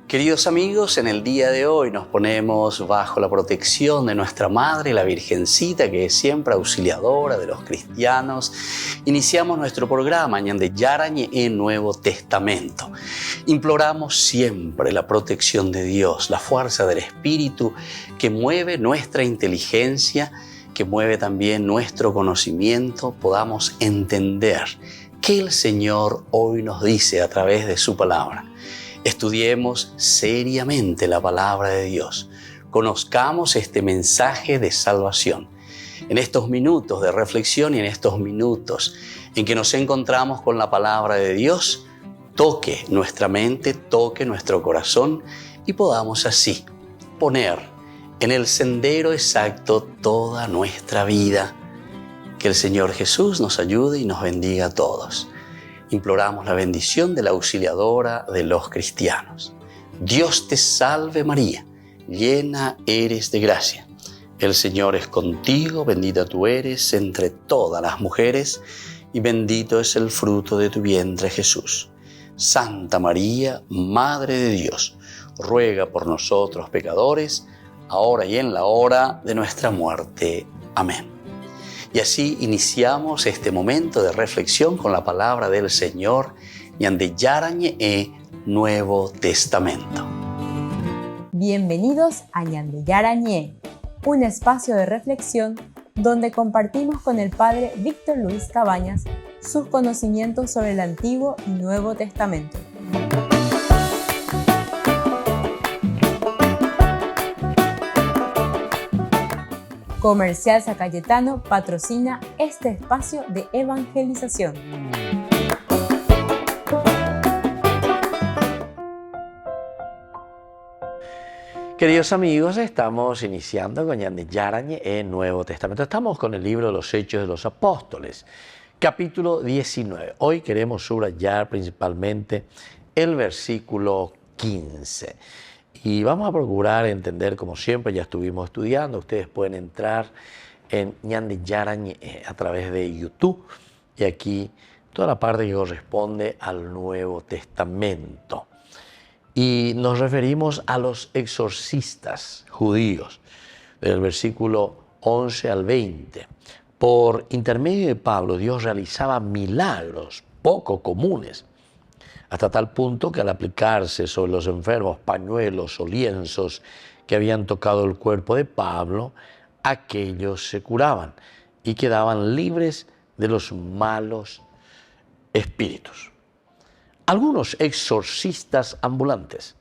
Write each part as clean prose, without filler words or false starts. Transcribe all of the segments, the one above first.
Queridos amigos, en el día de hoy nos ponemos bajo la protección de nuestra Madre, la Virgencita, que es siempre auxiliadora de los cristianos. Iniciamos nuestro programa Ñande Yarañe en Nuevo Testamento. Imploramos siempre la protección de Dios, la fuerza del Espíritu que mueve nuestra inteligencia, que mueve también nuestro conocimiento, podamos entender qué el Señor hoy nos dice a través de su palabra. Estudiemos seriamente la palabra de Dios. Conozcamos este mensaje de salvación. En estos minutos de reflexión y en estos minutos en que nos encontramos con la palabra de Dios, toque nuestra mente, toque nuestro corazón y podamos así poner en el sendero exacto toda nuestra vida. Que el Señor Jesús nos ayude y nos bendiga a todos. Imploramos la bendición de la auxiliadora de los cristianos. Dios te salve María, llena eres de gracia. El Señor es contigo, bendita tú eres entre todas las mujeres y bendito es el fruto de tu vientre Jesús. Santa María, Madre de Dios, ruega por nosotros pecadores, ahora y en la hora de nuestra muerte. Amén. Y así iniciamos este momento de reflexión con la palabra del Señor, Ñande Yarañe Nuevo Testamento. Bienvenidos a Ñande Yarañe, un espacio de reflexión donde compartimos con el Padre Víctor Luis Cabañas sus conocimientos sobre el Antiguo y Nuevo Testamento. Comercial San Cayetano patrocina este espacio de evangelización. Queridos amigos, estamos iniciando con Ñande Yarañe en Nuevo Testamento. Estamos con el libro de los Hechos de los Apóstoles, capítulo 19. Hoy queremos subrayar principalmente el versículo 15. Y vamos a procurar entender, como siempre ya estuvimos estudiando, ustedes pueden entrar en Ñande Yarañe a través de YouTube y aquí toda la parte que corresponde al Nuevo Testamento. Y nos referimos a los exorcistas judíos, del versículo 11 al 20. Por intermedio de Pablo, Dios realizaba milagros poco comunes, hasta tal punto que al aplicarse sobre los enfermos pañuelos o lienzos que habían tocado el cuerpo de Pablo, aquellos se curaban y quedaban libres de los malos espíritus. Algunos exorcistas ambulantes,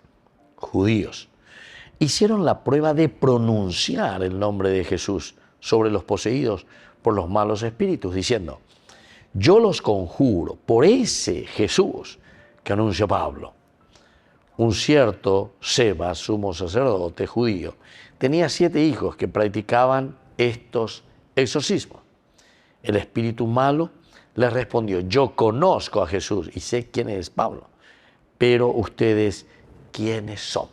judíos, hicieron la prueba de pronunciar el nombre de Jesús sobre los poseídos por los malos espíritus, diciendo: yo los conjuro por ese Jesús que anuncia Pablo. Un cierto Seba, sumo sacerdote judío, tenía 7 hijos que practicaban estos exorcismos. El espíritu malo les respondió: yo conozco a Jesús y sé quién es Pablo, pero ustedes, ¿quiénes son?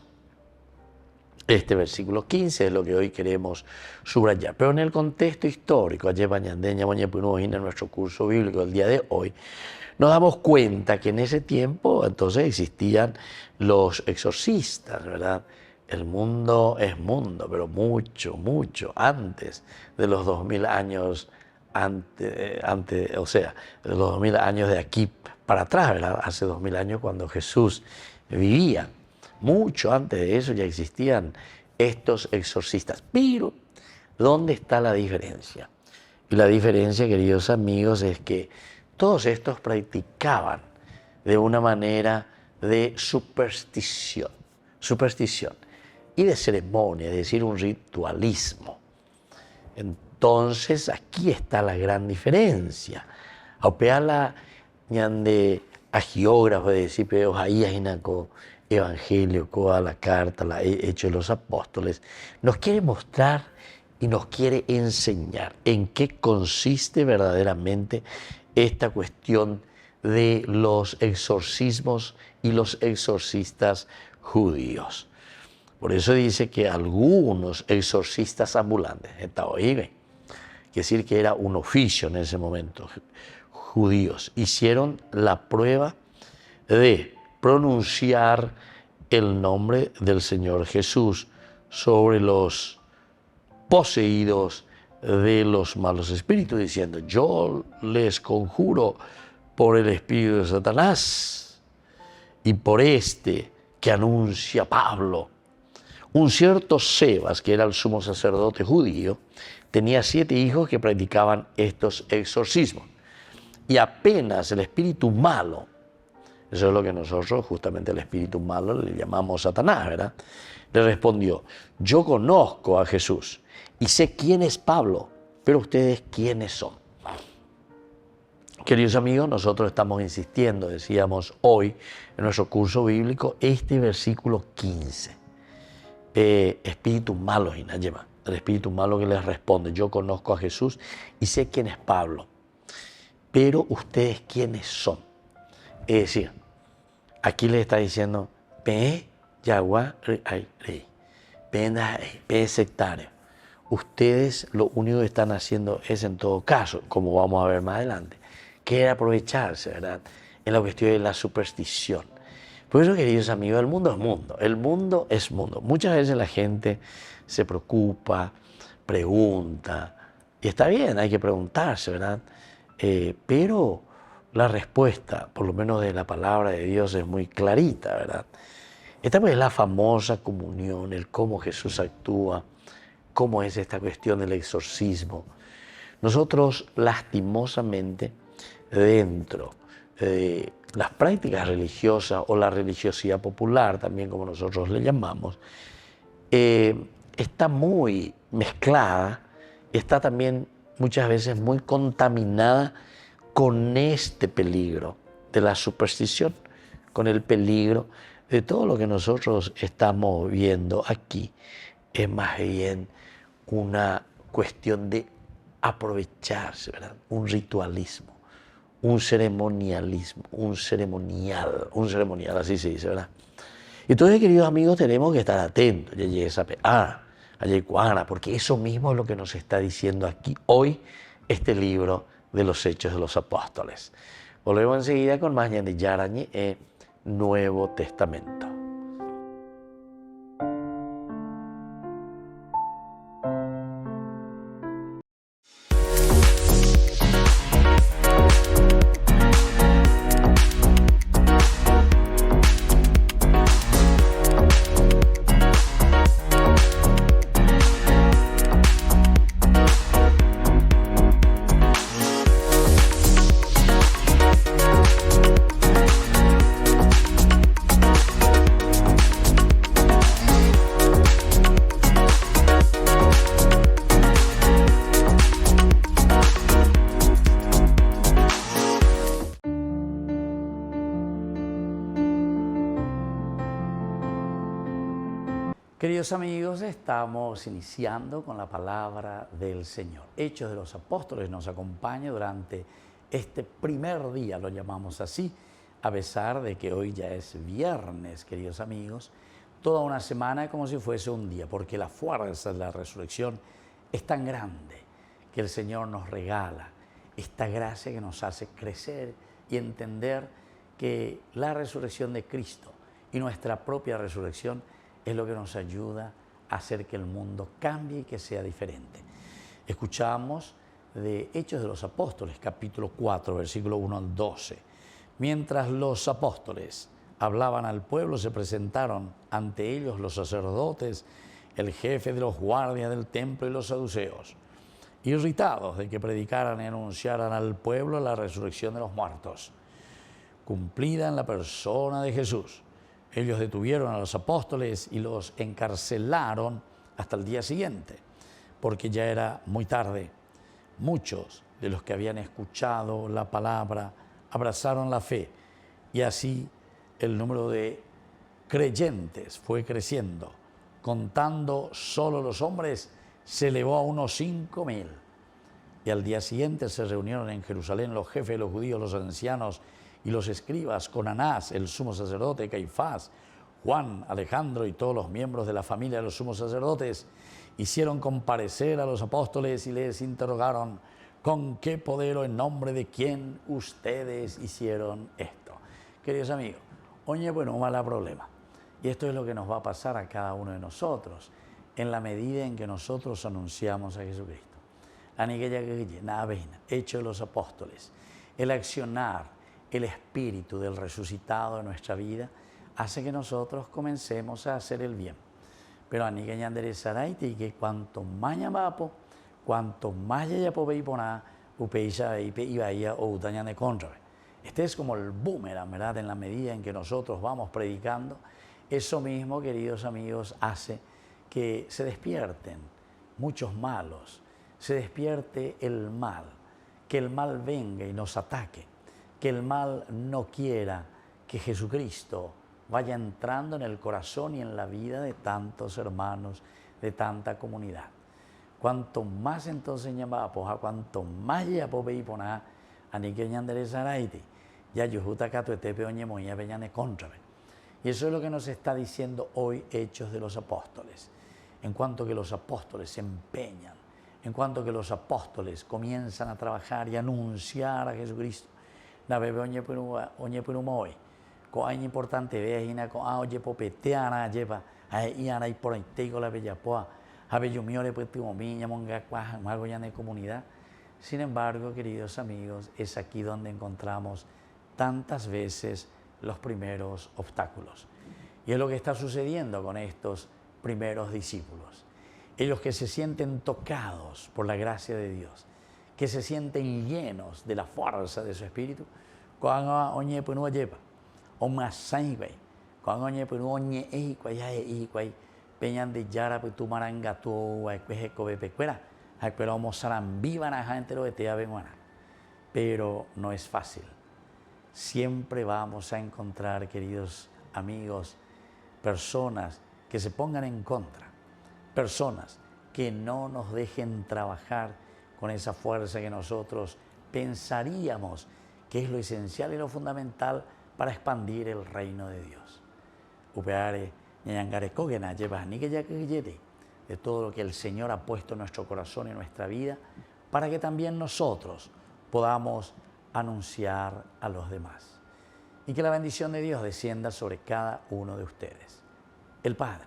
Este versículo 15 es lo que hoy queremos subrayar. Pero en el contexto histórico, en nuestro curso bíblico del día de hoy, nos damos cuenta que en ese tiempo entonces existían los exorcistas, ¿verdad? El mundo es mundo, pero mucho, mucho antes de los 2000 años, de los 2000 años de aquí para atrás, ¿verdad? Hace 2000 años cuando Jesús vivía. Mucho antes de eso ya existían estos exorcistas. Pero, ¿dónde está la diferencia? Y la diferencia, queridos amigos, es que todos estos practicaban de una manera de superstición y de ceremonia, es decir, un ritualismo. Entonces, aquí está la gran diferencia. Aupeala ñande agiógrafo de decir, pero ahí hay evangelio, coa la carta, la Hechos de los Apóstoles, nos quiere mostrar y nos quiere enseñar en qué consiste verdaderamente esta cuestión de los exorcismos y los exorcistas judíos. Por eso dice que algunos exorcistas ambulantes, quiere decir que era un oficio en ese momento, judíos, hicieron la prueba de pronunciar el nombre del Señor Jesús sobre los poseídos de los malos espíritus, diciendo: yo les conjuro por el espíritu de Satanás y por este que anuncia Pablo. Un cierto Sebas, que era el sumo sacerdote judío, tenía 7 hijos que practicaban estos exorcismos. Y apenas el espíritu malo, eso es lo que nosotros, justamente el espíritu malo, le llamamos Satanás, ¿verdad?, le respondió: yo conozco a Jesús y sé quién es Pablo, pero ustedes quiénes son. Queridos amigos, nosotros estamos insistiendo, decíamos hoy en nuestro curso bíblico, este versículo 15. Espíritus malos, Inayema, el espíritu malo que les responde: yo conozco a Jesús y sé quién es Pablo, pero ustedes quiénes son. Es decir, aquí les está diciendo: pe yagua rey, pe sectario. Ustedes lo único que están haciendo es, en todo caso, como vamos a ver más adelante, que aprovecharse, ¿verdad?, en la cuestión de la superstición. Por eso, queridos amigos, el mundo es mundo, el mundo es mundo. Muchas veces la gente se preocupa, pregunta, y está bien, hay que preguntarse, ¿verdad? Pero la respuesta, por lo menos de la palabra de Dios, es muy clarita, ¿verdad? Esta pues es la famosa comunión, el cómo Jesús actúa, cómo es esta cuestión del exorcismo. Nosotros, lastimosamente, dentro de las prácticas religiosas o la religiosidad popular, también como nosotros le llamamos, está muy mezclada, está también muchas veces muy contaminada con este peligro de la superstición, con el peligro de todo lo que nosotros estamos viendo aquí. Es más bien una cuestión de aprovecharse, ¿verdad?, un ritualismo, un ceremonialismo, un ceremonial, así se dice, ¿verdad? Entonces, queridos amigos, tenemos que estar atentos, porque eso mismo es lo que nos está diciendo aquí hoy este libro de los Hechos de los Apóstoles. Volvemos enseguida con más de Yarañe en Nuevo Testamento. Queridos amigos, estamos iniciando con la palabra del Señor. Hechos de los Apóstoles nos acompaña durante este primer día, lo llamamos así, a pesar de que hoy ya es viernes, queridos amigos, toda una semana como si fuese un día, porque la fuerza de la resurrección es tan grande que el Señor nos regala esta gracia que nos hace crecer y entender que la resurrección de Cristo y nuestra propia resurrección es lo que nos ayuda a hacer que el mundo cambie y que sea diferente. Escuchamos de Hechos de los Apóstoles, capítulo 4, versículo 1 al 12. Mientras los apóstoles hablaban al pueblo, se presentaron ante ellos los sacerdotes, el jefe de los guardias del templo y los saduceos, irritados de que predicaran y anunciaran al pueblo la resurrección de los muertos, cumplida en la persona de Jesús. Ellos detuvieron a los apóstoles y los encarcelaron hasta el día siguiente, porque ya era muy tarde. Muchos de los que habían escuchado la palabra abrazaron la fe, y así el número de creyentes fue creciendo. Contando solo los hombres, se elevó a unos 5,000. Y al día siguiente se reunieron en Jerusalén los jefes de los judíos, los ancianos y los escribas, con Anás, el sumo sacerdote, Caifás, Juan, Alejandro y todos los miembros de la familia de los sumos sacerdotes. Hicieron comparecer a los apóstoles y les interrogaron: ¿con qué poder o en nombre de quién ustedes hicieron esto? Queridos amigos, oye, bueno, mala problema. Y esto es lo que nos va a pasar a cada uno de nosotros, en la medida en que nosotros anunciamos a Jesucristo. Hecho de los apóstoles, el accionar, el espíritu del resucitado en nuestra vida, hace que nosotros comencemos a hacer el bien. Pero y que cuanto más llamapo, cuanto más ya este es como el boomerang, ¿verdad? En la medida en que nosotros vamos predicando, eso mismo, queridos amigos, hace que se despierten muchos malos, se despierte el mal, que el mal venga y nos ataque, que el mal no quiera que Jesucristo vaya entrando en el corazón y en la vida de tantos hermanos, de tanta comunidad. Cuanto más entonces llamaba poja, cuanto más ya pobe y poná, ani que ñandere saraiti, ya yujuta cato etepe oñe moña peñane contrabe. Y eso es lo que nos está diciendo hoy Hechos de los Apóstoles. En cuanto que los apóstoles se empeñan, en cuanto que los apóstoles comienzan a trabajar y anunciar a Jesucristo, la bebe oñe hoy. Coaña importante ve hina ko oye popeteana lleva a iana y por ahí tengo la bella poa a bello mío le pues tu miña monga cuaja algo ya de comunidad. Sin embargo, queridos amigos, es aquí donde encontramos tantas veces los primeros obstáculos. Y es lo que está sucediendo con estos primeros discípulos. Ellos que se sienten tocados por la gracia de Dios, que se sienten llenos de la fuerza de su espíritu, cuando oñe pues no lleva o más sangre, cuando oñe pues no oñe peñan de yara pues tu maranga tu pues cobe pecuera, pero mozaran viva la gente lo de te pero no es fácil. Siempre vamos a encontrar, queridos amigos, personas que se pongan en contra, personas que no nos dejen trabajar con esa fuerza que nosotros pensaríamos que es lo esencial y lo fundamental para expandir el reino de Dios. Upeare, ñangare kogena, lleva ni que ya que de todo lo que el Señor ha puesto en nuestro corazón y en nuestra vida, para que también nosotros podamos anunciar a los demás. Y que la bendición de Dios descienda sobre cada uno de ustedes. El Padre,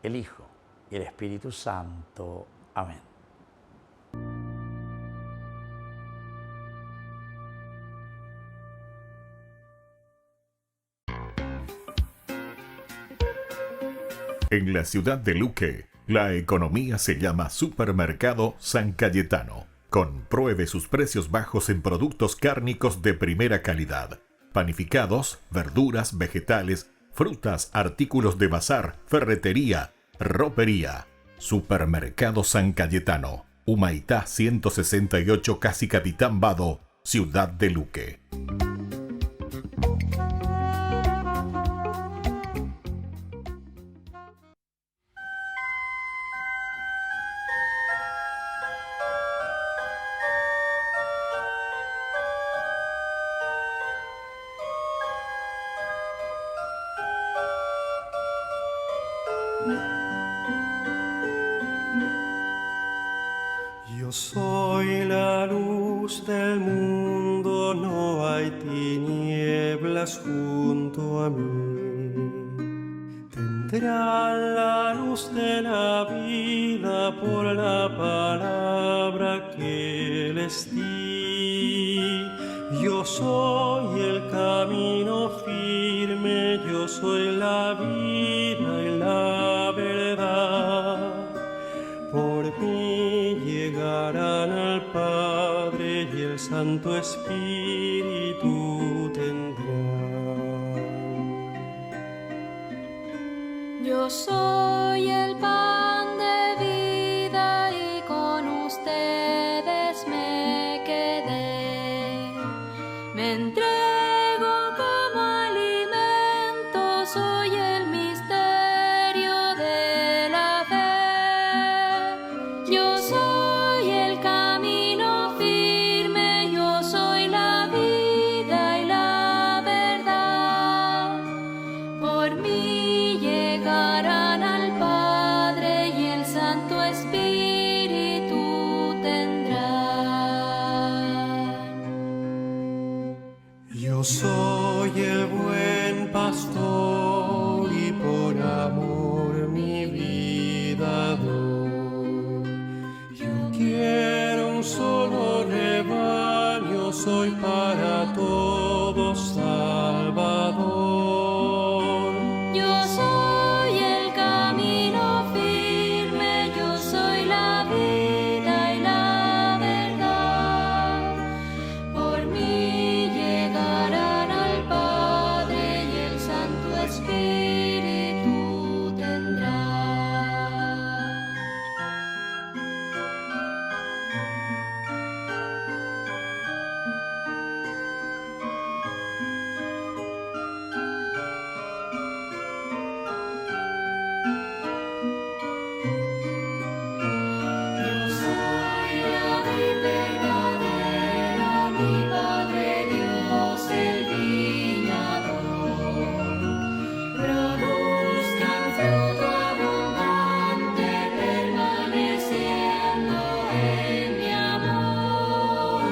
el Hijo y el Espíritu Santo. Amén. En la ciudad de Luque, la economía se llama Supermercado San Cayetano. Compruebe sus precios bajos en productos cárnicos de primera calidad. Panificados, verduras, vegetales, frutas, artículos de bazar, ferretería, ropería. Supermercado San Cayetano, Humaitá 168, Casi Capitán Vado, ciudad de Luque. Yo soy la luz del mundo, no hay tinieblas junto a mí. Tendrán la luz de la vida por la palabra que les di. Yo soy el camino firme, yo soy la vida y la verdad. Por mí llegarán al Padre y el Santo Espíritu tendrán. Yo soy el pan de vida y con ustedes me quedé. Me entrego como alimento, soy el misterio de la fe. Yo soy el camino firme, yo soy la vida y la verdad. Por mí llegarán al Padre para todos Salvador. Yo soy el camino firme, yo soy la vida y la verdad. Por mí llegarán al Padre y el Santo Espíritu tendrá. Yo soy la vid verdadera, mi Padre Dios el viñador. Produzcan fruto abundante, permaneciendo en mi amor.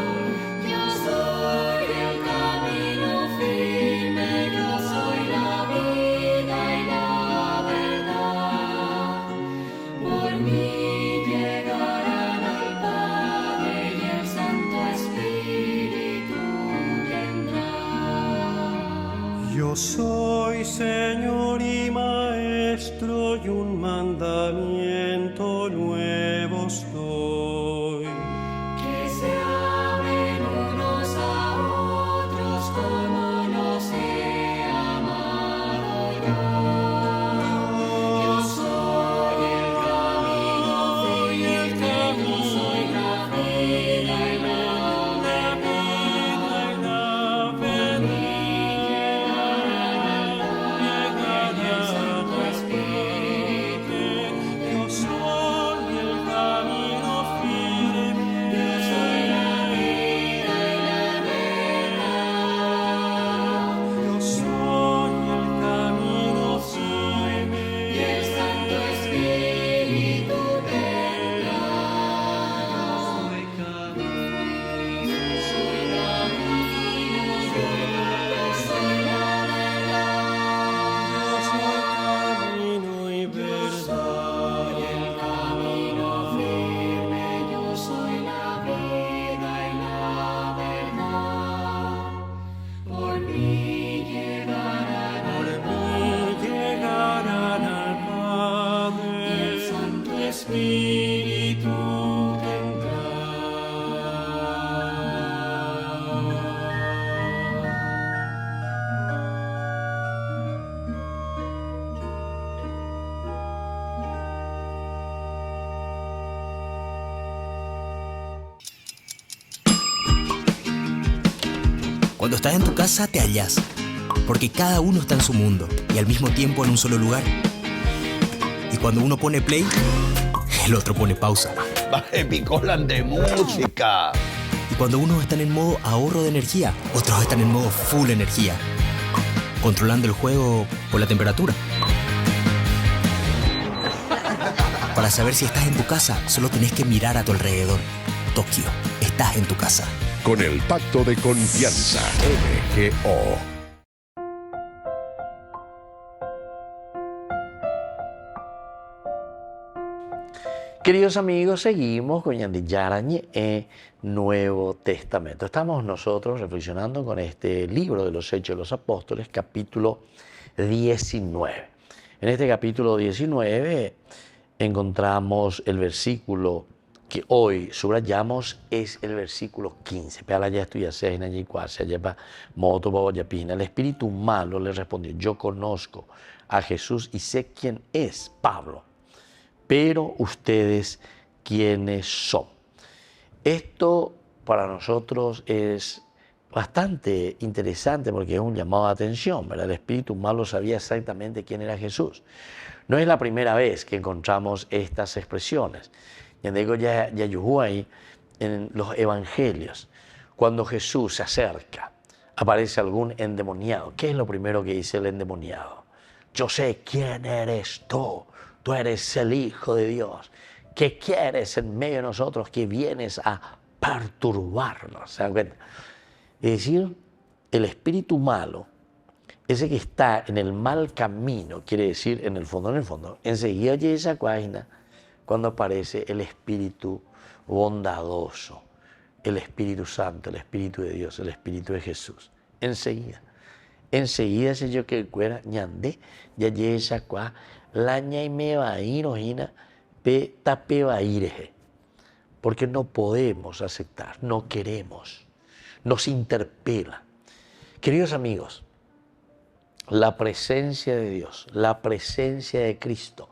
Yo soy el camino firme, yo soy la vida y la verdad. Por mí llegarán al Padre y el Santo Espíritu tendrá. Yo soy Señor y Maestro y un mandamiento nuevo os doy. Que se amen unos a otros como los he amado yo. Yo soy el camino firme, yo soy la vida y la verdad. Por mí llegarán al Padre y el Santo Espíritu. Yo soy el camino firme. Yo soy la vida y la verdad. Yo soy el camino firme. Y el Santo Espíritu tendrá. Soy camino, soy camino, yo soy la verdad. Yo soy camino y verdad. Soy el camino firme, yo soy la vida y la verdad. Por mí llegarán Por al mí llegarán al Padre y el Santo Espíritu Cuando estás en tu casa te hallas, porque cada uno está en su mundo y al mismo tiempo en un solo lugar. Y cuando uno pone play, el otro pone pausa. Baje picolan de música. Y cuando unos están en modo ahorro de energía, otros están en modo full energía, controlando el juego por la temperatura. Para saber si estás en tu casa, solo tenés que mirar a tu alrededor. Tokio, estás en tu casa. Con el Pacto de Confianza, MGO. Queridos amigos, seguimos con Ñandi Yarañe en Nuevo Testamento. Estamos nosotros reflexionando con este libro de los Hechos de los Apóstoles, capítulo 19. En este capítulo 19 encontramos el versículo que hoy subrayamos, es el versículo 15. El espíritu malo le respondió: yo conozco a Jesús y sé quién es Pablo, pero ustedes, ¿quiénes son? Esto para nosotros es bastante interesante porque es un llamado de atención, ¿verdad? El espíritu malo sabía exactamente quién era Jesús. No es la primera vez que encontramos estas expresiones. En los evangelios, cuando Jesús se acerca, aparece algún endemoniado. ¿Qué es lo primero que dice el endemoniado? Yo sé quién eres tú. Tú eres el Hijo de Dios. ¿Qué quieres en medio de nosotros que vienes a perturbarnos? ¿Se dan cuenta? Es decir, el espíritu malo, ese que está en el mal camino, quiere decir, en el fondo, enseguida oye esa página cuando aparece el espíritu bondadoso, el Espíritu Santo, el Espíritu de Dios, el Espíritu de Jesús. Enseguida se yo que cuera ñande, ya llega qua, la ña y me va a ir, ojina, pe tape va a ir. Porque no podemos aceptar, no queremos, nos interpela. Queridos amigos, la presencia de Dios, la presencia de Cristo,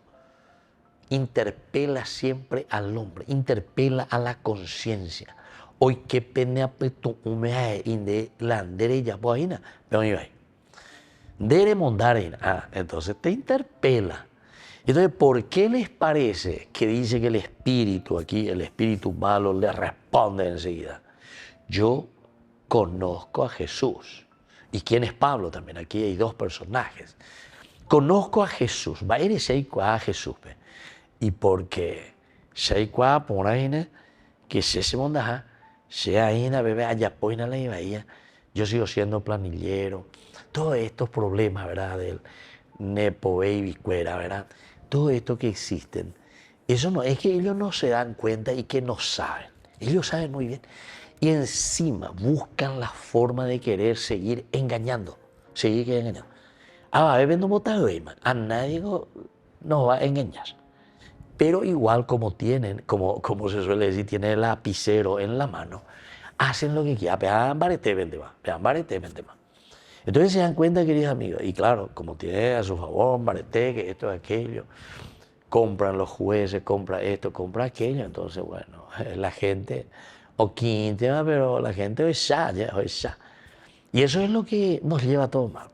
interpela siempre al hombre, interpela a la conciencia. Hoy qué pena petu umea inde la derecha boina, pero iba. Dere mondarin, entonces te interpela. Entonces, ¿por qué les parece que dice que el espíritu aquí, el espíritu malo, le responde enseguida? Yo conozco a Jesús. ¿Y quién es Pablo también? Aquí hay dos personajes. Conozco a Jesús. Va a ir a Jesús. Y porque Sheikwa por ahí, que se mondaja, sea ahí, bebé, allá poina la ibaía. Yo sigo siendo planillero. Todos estos problemas, ¿verdad? Del Nepo Baby Cuera, ¿verdad? Todo esto que existen. Eso no, es que ellos no se dan cuenta y que no saben. Ellos saben muy bien. Y encima buscan la forma de querer seguir engañando. Seguir engañando. A nadie nos va a engañar. Pero igual como tienen, como se suele decir, tienen el lapicero en la mano, hacen lo que quieran. Entonces se dan cuenta, queridos amigos, y claro, como tiene a su favor un barete, que esto, aquello, compran los jueces, compran esto, compran aquello, entonces bueno, la gente, o quinta, pero la gente es ya. Y eso es lo que nos lleva a todo mal.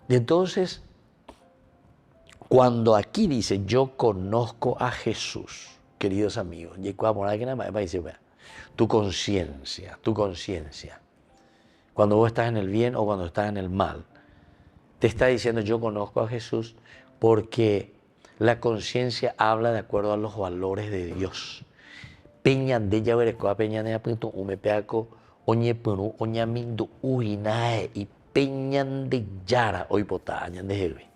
Y entonces, cuando aquí dice, yo conozco a Jesús, queridos amigos, tu conciencia, cuando vos estás en el bien o cuando estás en el mal, te está diciendo yo conozco a Jesús porque la conciencia habla de acuerdo a los valores de Dios. Peñan de ya verecoa peñan de apunto umepeaco oñe punu oñamindu uinae y peñan de yara hoy potañan de helve.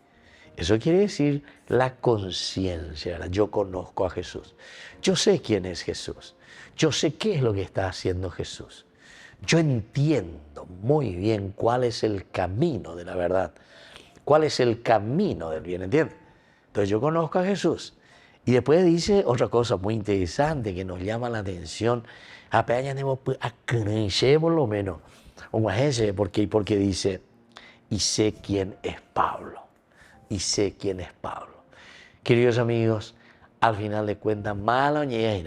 Eso quiere decir la conciencia. Yo conozco a Jesús. Yo sé quién es Jesús. Yo sé qué es lo que está haciendo Jesús. Yo entiendo muy bien cuál es el camino de la verdad, cuál es el camino del bien, ¿entiendes? Entonces yo conozco a Jesús. Y después dice otra cosa muy interesante que nos llama la atención. Por lo menos, porque dice, y sé quién es Pablo. Y sé quién es Pablo. Queridos amigos, al final de cuentas, malo,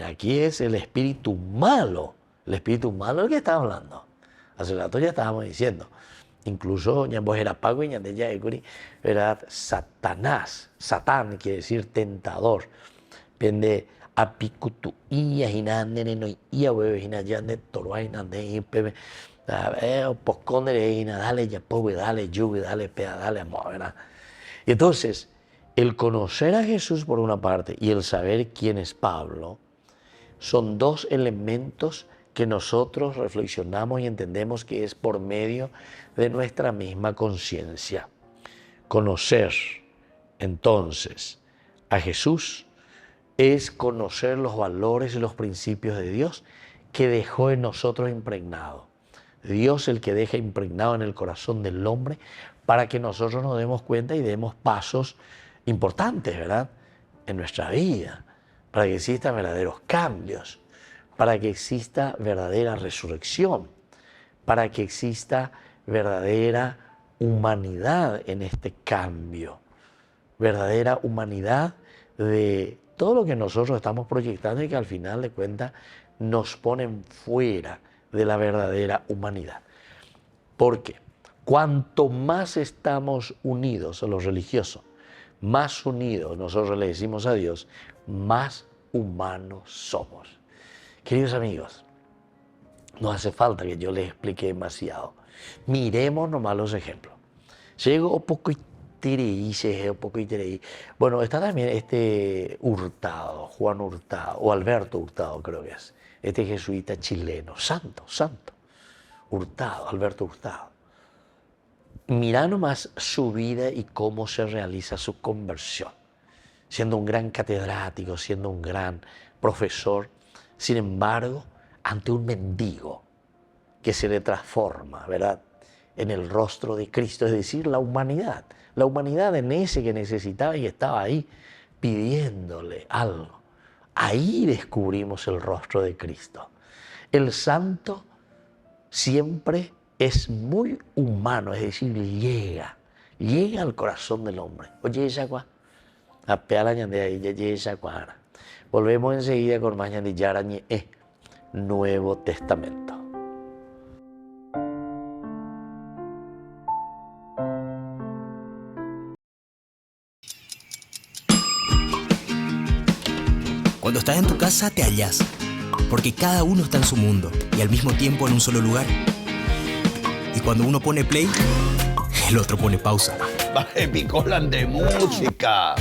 aquí es el espíritu malo. El espíritu malo es el que está hablando. Hace rato ya estábamos diciendo. Incluso era pago y era Satanás. Satán quiere decir tentador. Pende apicutu y hinande no ia hueve hinayande toroa hinande impeme. Poscondere dale ya pobre dale lluvia dale pea dale amor, ¿verdad? Y entonces el conocer a Jesús por una parte y el saber quién es Pablo son dos elementos que nosotros reflexionamos y entendemos que es por medio de nuestra misma conciencia. Conocer entonces a Jesús es conocer los valores y los principios de Dios que dejó en nosotros impregnado. Dios el que deja impregnado en el corazón del hombre para que nosotros nos demos cuenta y demos pasos importantes, ¿verdad?, en nuestra vida, para que existan verdaderos cambios, para que exista verdadera resurrección, para que exista verdadera humanidad en este cambio, verdadera humanidad de todo lo que nosotros estamos proyectando y que al final de cuentas nos ponen fuera de la verdadera humanidad. Porque cuanto más estamos unidos a los religiosos, más unidos nosotros le decimos a Dios, más humanos somos. Queridos amigos, no hace falta que yo les explique demasiado. Miremos nomás los ejemplos. Llego un poco Bueno, está también Hurtado, Juan Hurtado, o Alberto Hurtado creo que es, este jesuita chileno, santo, Hurtado, Alberto Hurtado. Mirá nomás su vida y cómo se realiza su conversión. Siendo un gran catedrático, siendo un gran profesor, Sin embargo, ante un mendigo que se le transforma, ¿verdad?, en el rostro de Cristo, es decir, la humanidad en ese que necesitaba y estaba ahí pidiéndole algo. Ahí descubrimos el rostro de Cristo. El santo siempre es muy humano, es decir, llega al corazón del hombre. Oye, volvemos enseguida con más Ñande Yarañe, Nuevo Testamento. Cuando estás en tu casa te hallas, porque cada uno está en su mundo y al mismo tiempo en un solo lugar. Y cuando uno pone play, el otro pone pausa. Baje picolan de música.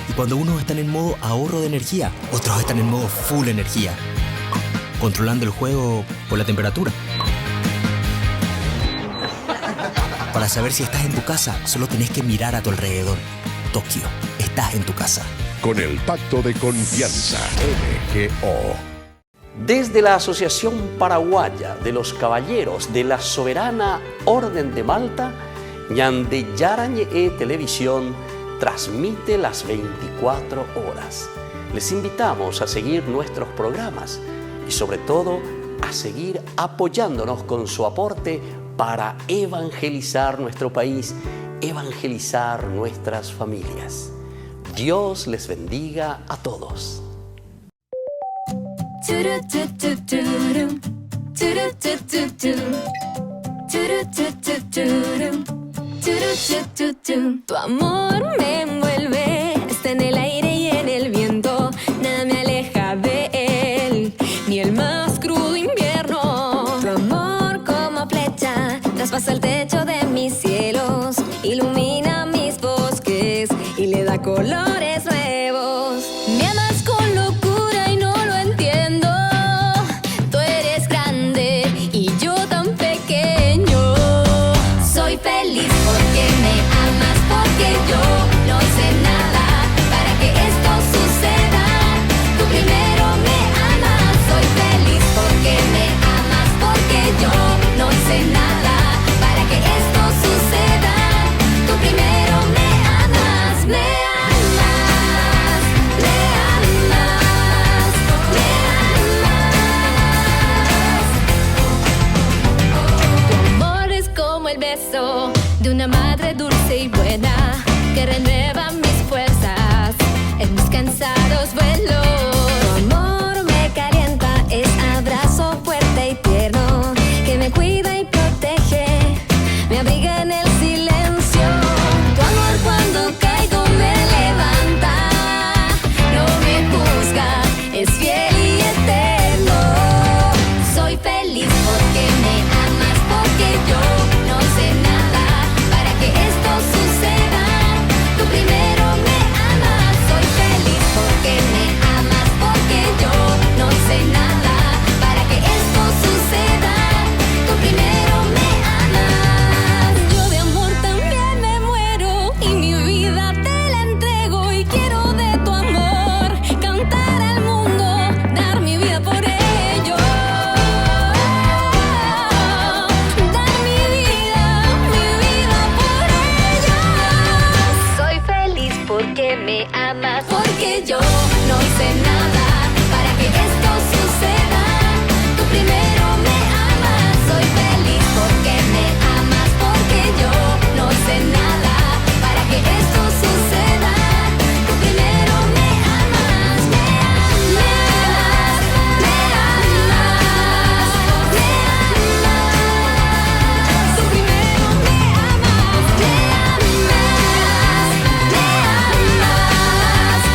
Y cuando unos están en modo ahorro de energía, otros están en modo full energía, controlando el juego por la temperatura. Para saber si estás en tu casa, solo tenés que mirar a tu alrededor. Tokio, estás en tu casa. Con el Pacto de Confianza, MGO. Desde la Asociación Paraguaya de los Caballeros de la Soberana Orden de Malta, Ñande Yarañe Televisión transmite las 24 horas. Les invitamos a seguir nuestros programas y sobre todo a seguir apoyándonos con su aporte para evangelizar nuestro país, evangelizar nuestras familias. Dios les bendiga a todos. Tu amor me envuelve, está en el aire y en el viento, nada me aleja de él, ni el más crudo invierno. Tu amor como flecha traspasa el techo de mis cielos, ilumina mis bosques y le da colores nuevos. Me amas con locura y no lo entiendo. Tú eres grande y yo tan pequeño. Soy feliz porque me amas, porque yo no hice nada para que esto suceda. Tú primero me amas. Soy feliz porque me amas, porque yo no hice nada para que esto suceda. Tú primero me amas, me amas, me amas, me amas. Tu amor es como el beso de una madre dulce y buena que renueva mis fuerzas en mis cansados vuelos. Tu amor me calienta, es abrazo fuerte y tierno que me cuida y protege, me abriga en el silencio. Tu amor cuando caigo me levanta, no me juzga, es fiel y eterno. Soy feliz porque me amas, porque yo no hice nada para que esto suceda. Tú primero me amas. Soy feliz porque me amas, porque yo no hice nada para que esto suceda. Tú primero me amas. Yo de amor también me muero y mi vida te la entrego y quiero de tu amor cantar al mundo, dar mi vida por ello. Dar mi vida por ello. Soy feliz porque me amas, porque yo no hice nada para que esto suceda. Tú primero me amas. Soy feliz porque me amas, porque yo no hice nada para que esto suceda. Tú primero me amas, me amas, me amas, me amas. Tú primero me amas, me amas, me amas, me amas.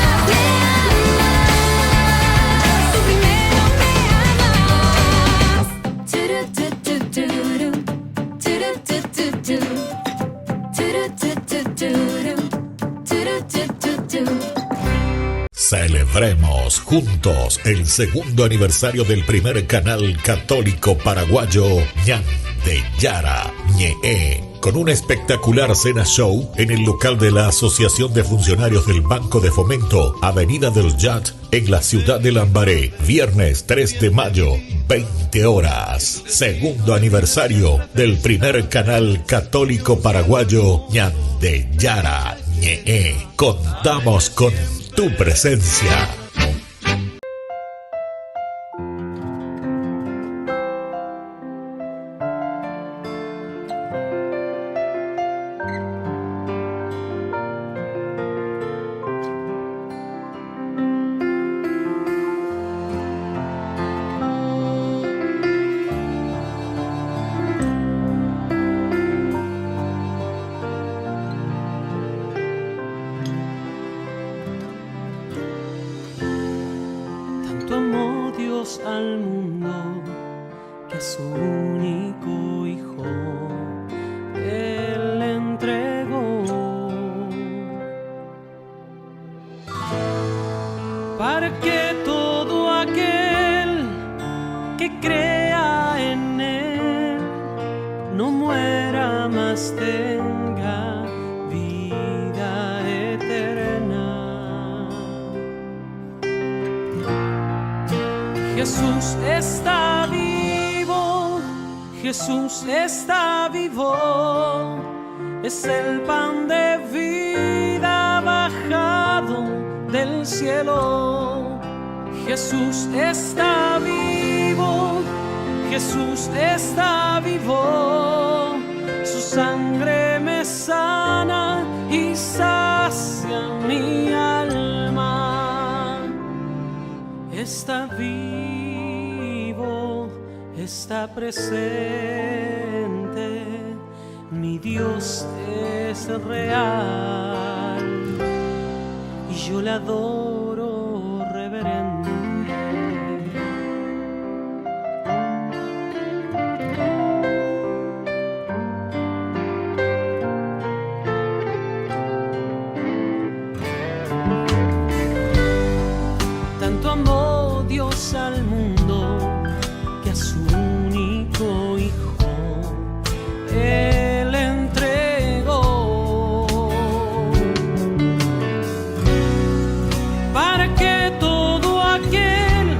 Tú primero me amas. Turutututuru, turutututuru, turutututuru, turutututuru. Celebremos juntos el segundo aniversario del primer canal católico paraguayo Ñande Yarañe con una espectacular cena show en el local de la Asociación de Funcionarios del Banco de Fomento, Avenida del Yat, en la ciudad de Lambaré, viernes 3 de mayo, 20 horas. Segundo aniversario del primer canal católico paraguayo Ñande Yara Ñe'e. Contamos con tu presencia. Amó Dios al mundo que su único Hijo Él le entregó, para que todo aquel que crea en Él no muera, mas tenga vida eterna. Jesús está vivo, Jesús está vivo, es el pan de vida bajado del cielo. Jesús está vivo, Jesús está vivo, su sangre me sana y sacia mi alma. Está vivo, está presente, mi Dios es real y yo le adoro reverente. Tanto amó Dios al mundo que a su único Hijo Él entregó, para que todo aquel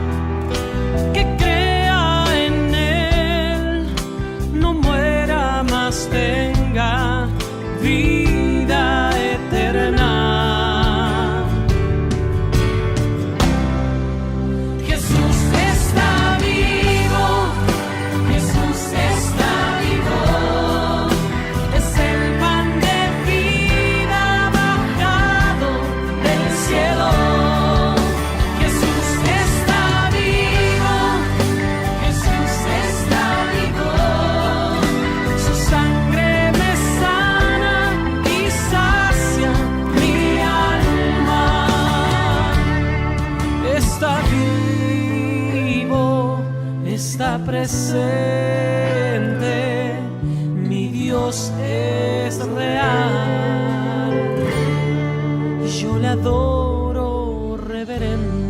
que crea en Él no muera, mas tenga vida eterna. Está presente, mi Dios es real, yo le adoro reverente.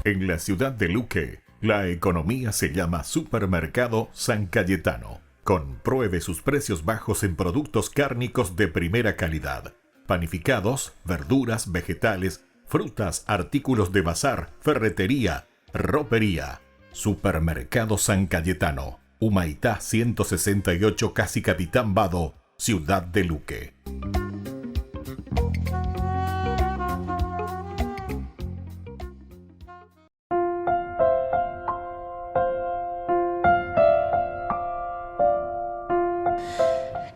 En la ciudad de Luque, la economía se llama Supermercado San Cayetano. Compruebe sus precios bajos en productos cárnicos de primera calidad. Panificados, verduras, vegetales, frutas, artículos de bazar, ferretería, ropería. Supermercado San Cayetano, Humaitá 168, Casi Capitán Vado, ciudad de Luque.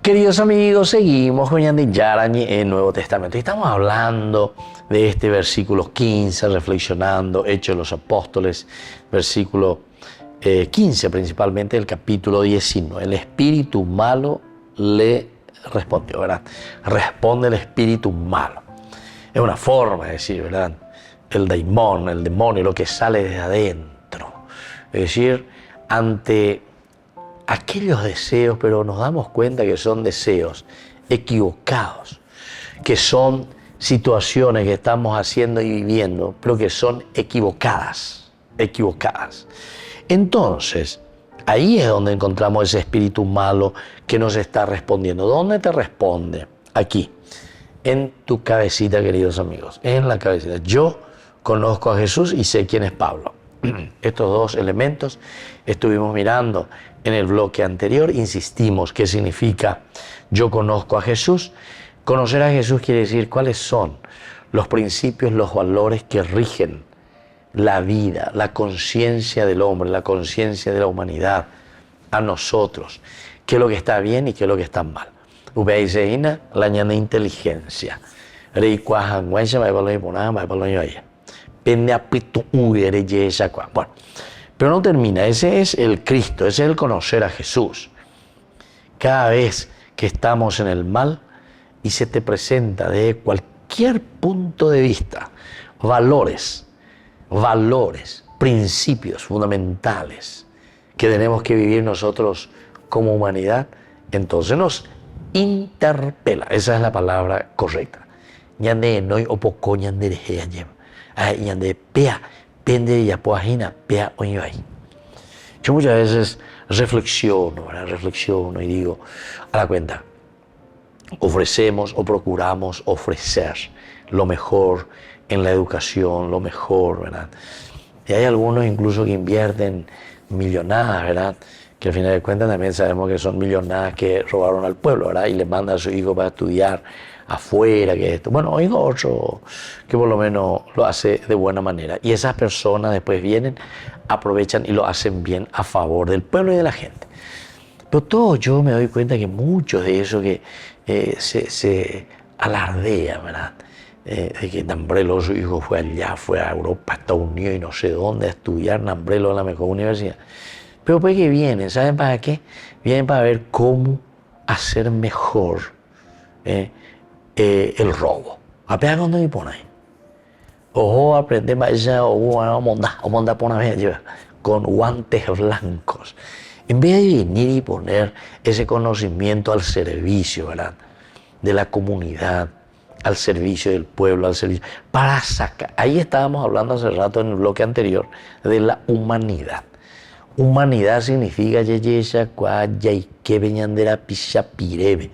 Queridos amigos, seguimos con Ñande Yarañe en el Nuevo Testamento. Estamos hablando de este versículo 15, reflexionando, Hechos de los Apóstoles, versículo 15 principalmente del capítulo 19. El espíritu malo le respondió, ¿verdad? Responde el espíritu malo. Es una forma de decir, ¿verdad? El demonio, lo que sale desde adentro. Es decir, ante aquellos deseos, pero nos damos cuenta que son deseos equivocados, que son situaciones que estamos haciendo y viviendo, pero que son equivocadas. Entonces, ahí es donde encontramos ese espíritu malo que nos está respondiendo. ¿Dónde te responde? Aquí, en tu cabecita, queridos amigos, en la cabecita. Yo conozco a Jesús y sé quién es Pablo. Estos dos elementos estuvimos mirando en el bloque anterior. Insistimos, ¿qué significa yo conozco a Jesús? Conocer a Jesús quiere decir cuáles son los principios, los valores que rigen la vida, la conciencia del hombre, la conciencia de la humanidad, a nosotros. ¿Qué es lo que está bien y qué es lo que está mal? Ubeiseina, la ñana inteligencia. Bueno, pero no termina. Ese es el Cristo, ese es el conocer a Jesús. Cada vez que estamos en el mal y se te presenta de cualquier punto de vista valores, principios fundamentales que tenemos que vivir nosotros como humanidad, entonces nos interpela. Esa es la palabra correcta. Ñande noy opoco ñande deje ñande pea pende ya poajina pea oñoy. Yo muchas veces reflexiono y digo, a la cuenta, ofrecemos o procuramos ofrecer lo mejor en la educación, lo mejor, ¿verdad? Y hay algunos incluso que invierten millonadas, ¿verdad? Que al final de cuentas también sabemos que son millonadas que robaron al pueblo, ¿verdad? Y le mandan a su hijo para estudiar afuera, que esto. Bueno, oigo otro que por lo menos lo hace de buena manera. Y esas personas después vienen, aprovechan y lo hacen bien a favor del pueblo y de la gente. Pero todo yo me doy cuenta que muchos de esos que se alardean, ¿verdad? De que Nambrelo, su hijo, fue allá, fue a Europa, Estados Unidos y no sé dónde a estudiar, Nambrelo en la mejor universidad. Pero pues que vienen, ¿saben para qué? Vienen para ver cómo hacer mejor el robo. Apenas cuando me pone ahí. Ojo, aprender más allá, o monda por una vez, con guantes blancos. En vez de venir y poner ese conocimiento al servicio, ¿verdad? De la comunidad, al servicio del pueblo, al servicio, para sacar. Ahí estábamos hablando hace rato en el bloque anterior de la humanidad. Humanidad significa yeyesha kwa yaike beñandera pishapirebe.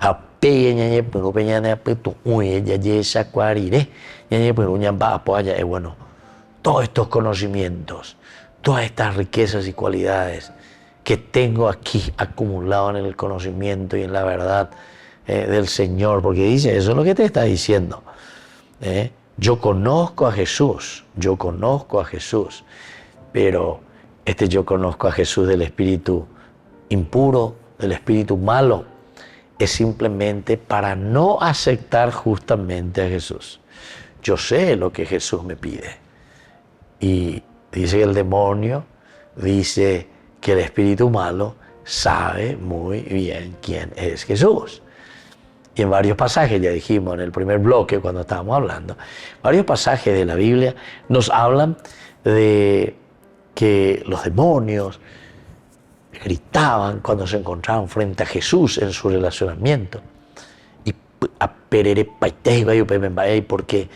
Ape ñañe pero beñandera peto uye yeyesha kwa rire. Ñañe pero ñamba apoya. Bueno, todos estos conocimientos, todas estas riquezas y cualidades que tengo aquí acumulado en el conocimiento y en la verdad del Señor, porque dice, eso es lo que te está diciendo. Yo conozco a Jesús, pero yo conozco a Jesús del espíritu impuro, del espíritu malo, es simplemente para no aceptar justamente a Jesús. Yo sé lo que Jesús me pide. Y dice que el demonio, dice que el espíritu malo sabe muy bien quién es Jesús. Y en varios pasajes, ya dijimos en el primer bloque cuando estábamos hablando, varios pasajes de la Biblia nos hablan de que los demonios gritaban cuando se encontraban frente a Jesús en su relacionamiento. Y porque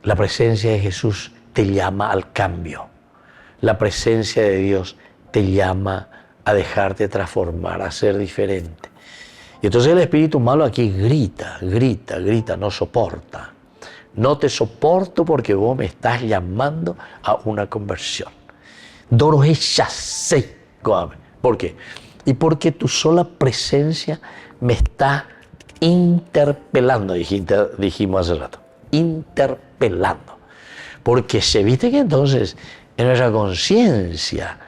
la presencia de Jesús te llama al cambio. La presencia de Dios te llama a dejarte transformar, a ser diferente. Y entonces el espíritu malo aquí grita, no soporta. No te soporto porque vos me estás llamando a una conversión. Doro es ¿Por qué? Y porque tu sola presencia me está interpelando, dijimos hace rato. Interpelando. Porque se viste que entonces es nuestra conciencia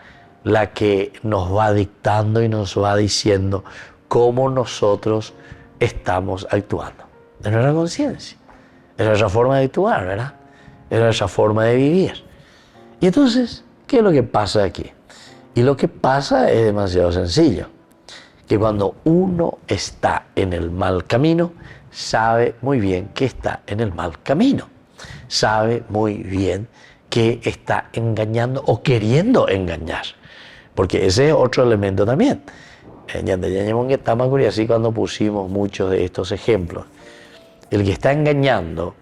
la que nos va dictando y nos va diciendo cómo nosotros estamos actuando. Es nuestra conciencia, es nuestra forma de actuar, ¿verdad? Es nuestra forma de vivir. Y entonces, ¿qué es lo que pasa aquí? Y lo que pasa es demasiado sencillo, que cuando uno está en el mal camino, sabe muy bien que está en el mal camino. Sabe muy bien que está engañando o queriendo engañar. Porque ese es otro elemento también. Así cuando pusimos muchos de estos ejemplos. El que está engañando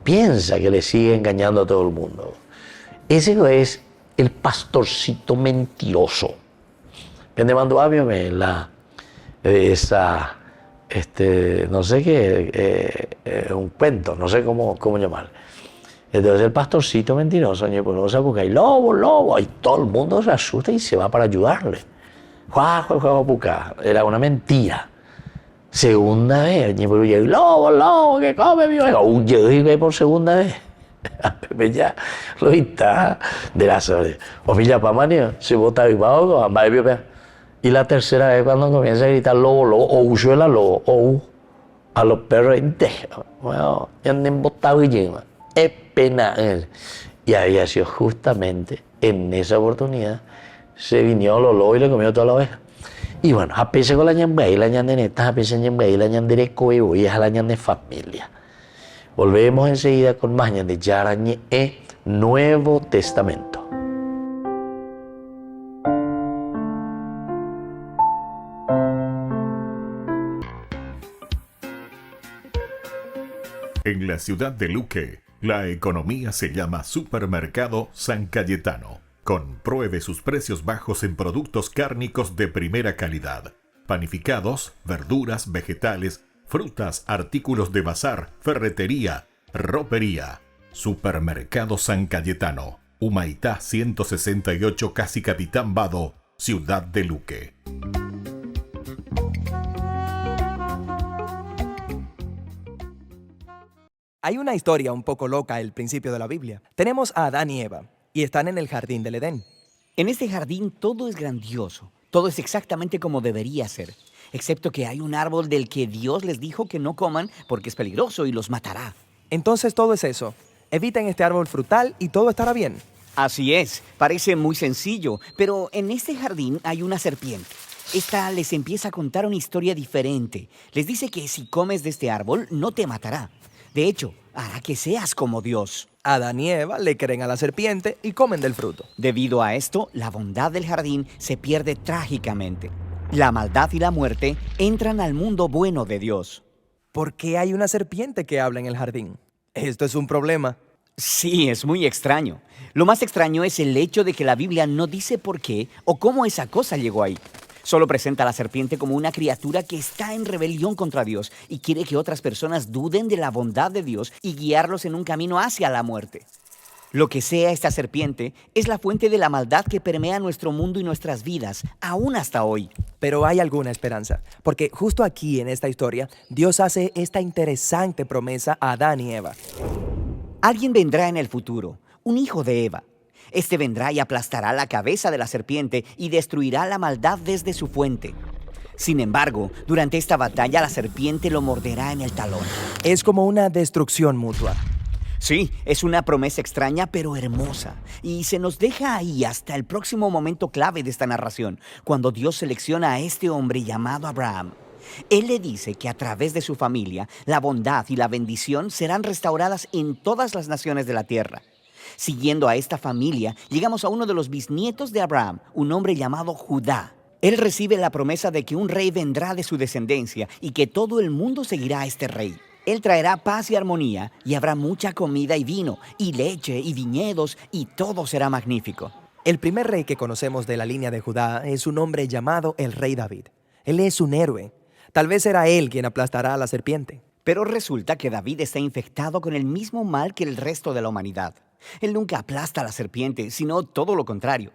piensa que le sigue engañando a todo el mundo. Ese es el pastorcito mentiroso. No sé qué, un cuento, no sé cómo llamarlo. Entonces el pastorcito mentiroso, porque hay lobo, y todo el mundo se asusta y se va para ayudarle. Era una mentira. Segunda vez, lobo, que come mi oveja. Huye por segunda vez. Ya lo está de la suerte. O pilla para manio, se bota y va y la tercera vez cuando comienza a gritar lobo, o huyó la lobo, a los perros enteros. Bueno, ya han botado y lleno. Es pena. Y había sido justamente en esa oportunidad se vinió los lobos y le comió toda la oveja. Y bueno, a pesar con la ñamba y la ñandeneta, a pesar y la ñandereco y es la ñande familia. Volvemos enseguida con más ñande Yarañe Nuevo Testamento. En la ciudad de Luque, la economía se llama Supermercado San Cayetano. Compruebe sus precios bajos en productos cárnicos de primera calidad. Panificados, verduras, vegetales, frutas, artículos de bazar, ferretería, ropería. Supermercado San Cayetano. Humaitá 168, Casi Capitán Vado, ciudad de Luque. Hay una historia un poco loca al principio de la Biblia. Tenemos a Adán y Eva, y están en el jardín del Edén. En este jardín todo es grandioso, todo es exactamente como debería ser, excepto que hay un árbol del que Dios les dijo que no coman porque es peligroso y los matará. Entonces todo es eso. Eviten este árbol frutal y todo estará bien. Así es, parece muy sencillo, pero en este jardín hay una serpiente. Esta les empieza a contar una historia diferente. Les dice que si comes de este árbol no te matará. De hecho, hará que seas como Dios. Adán y Eva le creen a la serpiente y comen del fruto. Debido a esto, la bondad del jardín se pierde trágicamente. La maldad y la muerte entran al mundo bueno de Dios. ¿Por qué hay una serpiente que habla en el jardín? Esto es un problema. Sí, es muy extraño. Lo más extraño es el hecho de que la Biblia no dice por qué o cómo esa cosa llegó ahí. Solo presenta a la serpiente como una criatura que está en rebelión contra Dios y quiere que otras personas duden de la bondad de Dios y guiarlos en un camino hacia la muerte. Lo que sea esta serpiente es la fuente de la maldad que permea nuestro mundo y nuestras vidas, aún hasta hoy. Pero hay alguna esperanza, porque justo aquí en esta historia, Dios hace esta interesante promesa a Adán y Eva. Alguien vendrá en el futuro, un hijo de Eva. Este vendrá y aplastará la cabeza de la serpiente y destruirá la maldad desde su fuente. Sin embargo, durante esta batalla la serpiente lo morderá en el talón. Es como una destrucción mutua. Sí, es una promesa extraña pero hermosa. Y se nos deja ahí hasta el próximo momento clave de esta narración, cuando Dios selecciona a este hombre llamado Abraham. Él le dice que a través de su familia, la bondad y la bendición serán restauradas en todas las naciones de la tierra. Siguiendo a esta familia, llegamos a uno de los bisnietos de Abraham, un hombre llamado Judá. Él recibe la promesa de que un rey vendrá de su descendencia y que todo el mundo seguirá a este rey. Él traerá paz y armonía, y habrá mucha comida y vino, y leche y viñedos, y todo será magnífico. El primer rey que conocemos de la línea de Judá es un hombre llamado el rey David. Él es un héroe. Tal vez será él quien aplastará a la serpiente. Pero resulta que David está infectado con el mismo mal que el resto de la humanidad. Él nunca aplasta a la serpiente, sino todo lo contrario.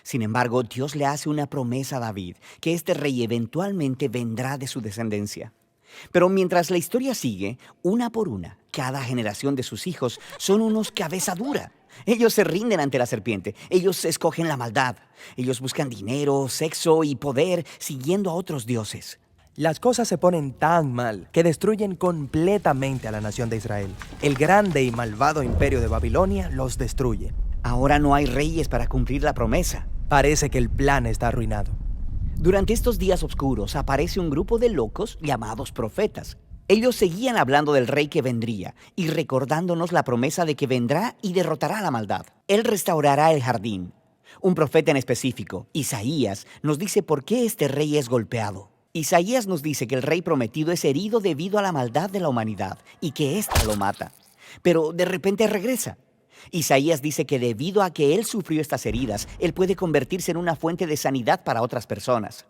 Sin embargo, Dios le hace una promesa a David, que este rey eventualmente vendrá de su descendencia. Pero mientras la historia sigue, una por una, cada generación de sus hijos son unos cabeza dura. Ellos se rinden ante la serpiente, ellos escogen la maldad, ellos buscan dinero, sexo y poder siguiendo a otros dioses. Las cosas se ponen tan mal que destruyen completamente a la nación de Israel. El grande y malvado imperio de Babilonia los destruye. Ahora no hay reyes para cumplir la promesa. Parece que el plan está arruinado. Durante estos días oscuros aparece un grupo de locos llamados profetas. Ellos seguían hablando del rey que vendría y recordándonos la promesa de que vendrá y derrotará la maldad. Él restaurará el jardín. Un profeta en específico, Isaías, nos dice por qué este rey es golpeado. Isaías nos dice que el rey prometido es herido debido a la maldad de la humanidad y que ésta lo mata. Pero de repente regresa. Isaías dice que debido a que él sufrió estas heridas, él puede convertirse en una fuente de sanidad para otras personas.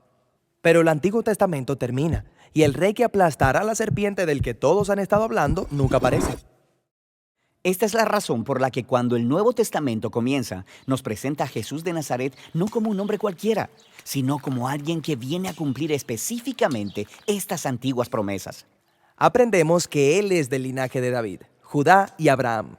Pero el Antiguo Testamento termina y el rey que aplastará a la serpiente del que todos han estado hablando nunca aparece. Esta es la razón por la que cuando el Nuevo Testamento comienza, nos presenta a Jesús de Nazaret no como un hombre cualquiera, sino como alguien que viene a cumplir específicamente estas antiguas promesas. Aprendemos que él es del linaje de David, Judá y Abraham.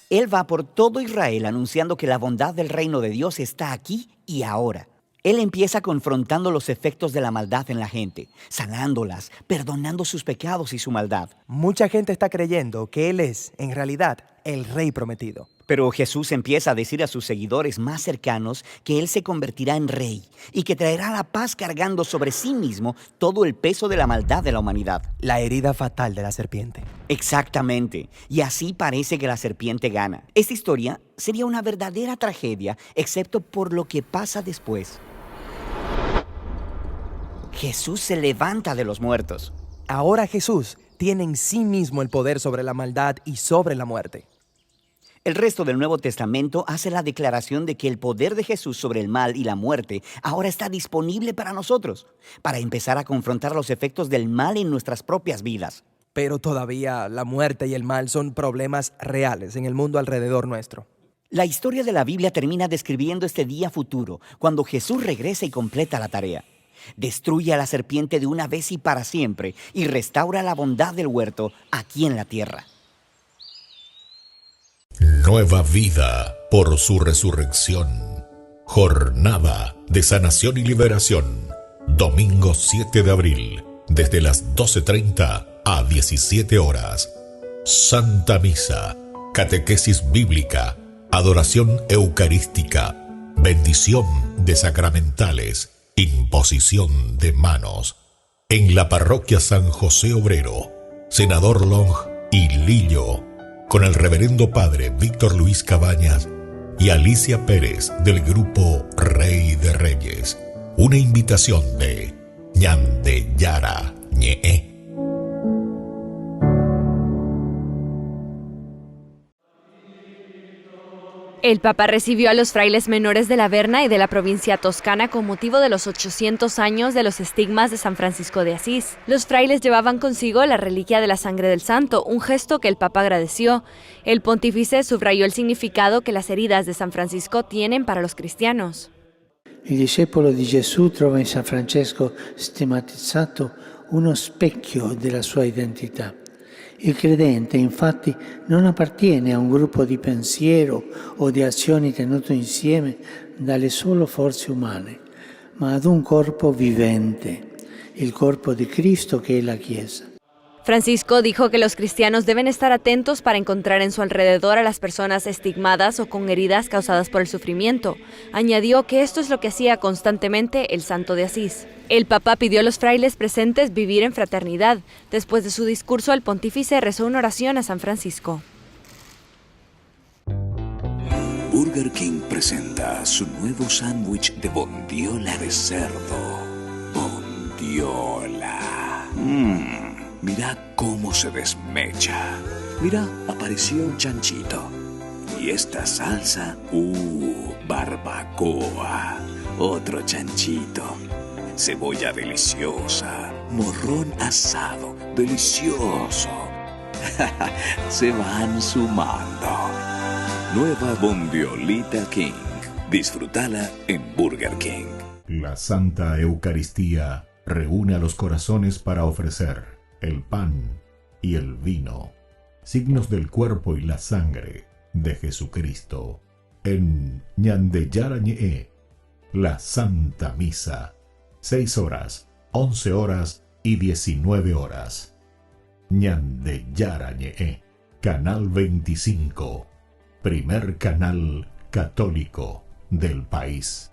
Él va por todo Israel anunciando que la bondad del reino de Dios está aquí y ahora. Él empieza confrontando los efectos de la maldad en la gente, sanándolas, perdonando sus pecados y su maldad. Mucha gente está creyendo que él es, en realidad, el rey prometido. Pero Jesús empieza a decir a sus seguidores más cercanos que él se convertirá en rey y que traerá la paz cargando sobre sí mismo todo el peso de la maldad de la humanidad. La herida fatal de la serpiente. Exactamente. Y así parece que la serpiente gana. Esta historia sería una verdadera tragedia, excepto por lo que pasa después. Jesús se levanta de los muertos. Ahora Jesús tiene en sí mismo el poder sobre la maldad y sobre la muerte. El resto del Nuevo Testamento hace la declaración de que el poder de Jesús sobre el mal y la muerte ahora está disponible para nosotros, para empezar a confrontar los efectos del mal en nuestras propias vidas. Pero todavía la muerte y el mal son problemas reales en el mundo alrededor nuestro. La historia de la Biblia termina describiendo este día futuro, cuando Jesús regresa y completa la tarea. Destruye a la serpiente de una vez y para siempre y restaura la bondad del huerto aquí en la tierra. Nueva vida por su resurrección. Jornada de sanación y liberación. Domingo 7 de abril, desde las 12:30 a 17 horas. Santa Misa, catequesis bíblica, adoración eucarística, bendición de sacramentales, imposición de manos. En la parroquia San José Obrero, Senador Long y Lillo, con el reverendo padre Víctor Luis Cabañas y Alicia Pérez del grupo Rey de Reyes. Una invitación de Ñande Yara Ñe. El Papa recibió a los frailes menores de la Verna y de la provincia toscana con motivo de los 800 años de los estigmas de San Francisco de Asís. Los frailes llevaban consigo la reliquia de la sangre del santo, un gesto que el Papa agradeció. El pontífice subrayó el significado que las heridas de San Francisco tienen para los cristianos. Il discepolo di Gesù trova in San Francesco stigmatizzato uno specchio della sua identità. Il credente, infatti, non appartiene a un gruppo di pensiero o di azioni tenuto insieme dalle sole forze umane, ma ad un corpo vivente, il corpo di Cristo che è la Chiesa. Francisco dijo que los cristianos deben estar atentos para encontrar en su alrededor a las personas estigmadas o con heridas causadas por el sufrimiento. Añadió que esto es lo que hacía constantemente el santo de Asís. El Papa pidió a los frailes presentes vivir en fraternidad. Después de su discurso, el pontífice rezó una oración a San Francisco. Burger King presenta su nuevo sándwich de bondiola de cerdo. Bondiola. Mirá cómo se desmecha. Mirá, apareció un chanchito. Y esta salsa, barbacoa. Otro chanchito. Cebolla deliciosa. Morrón asado, delicioso. Se van sumando. Nueva Bondiolita King. Disfrútala en Burger King. La Santa Eucaristía reúne a los corazones para ofrecer el pan y el vino, signos del cuerpo y la sangre de Jesucristo. En Ñande Yarañe, la Santa Misa, 6 horas, 11 horas y 19 horas. Ñande Yarañe, Canal 25, primer canal católico del país.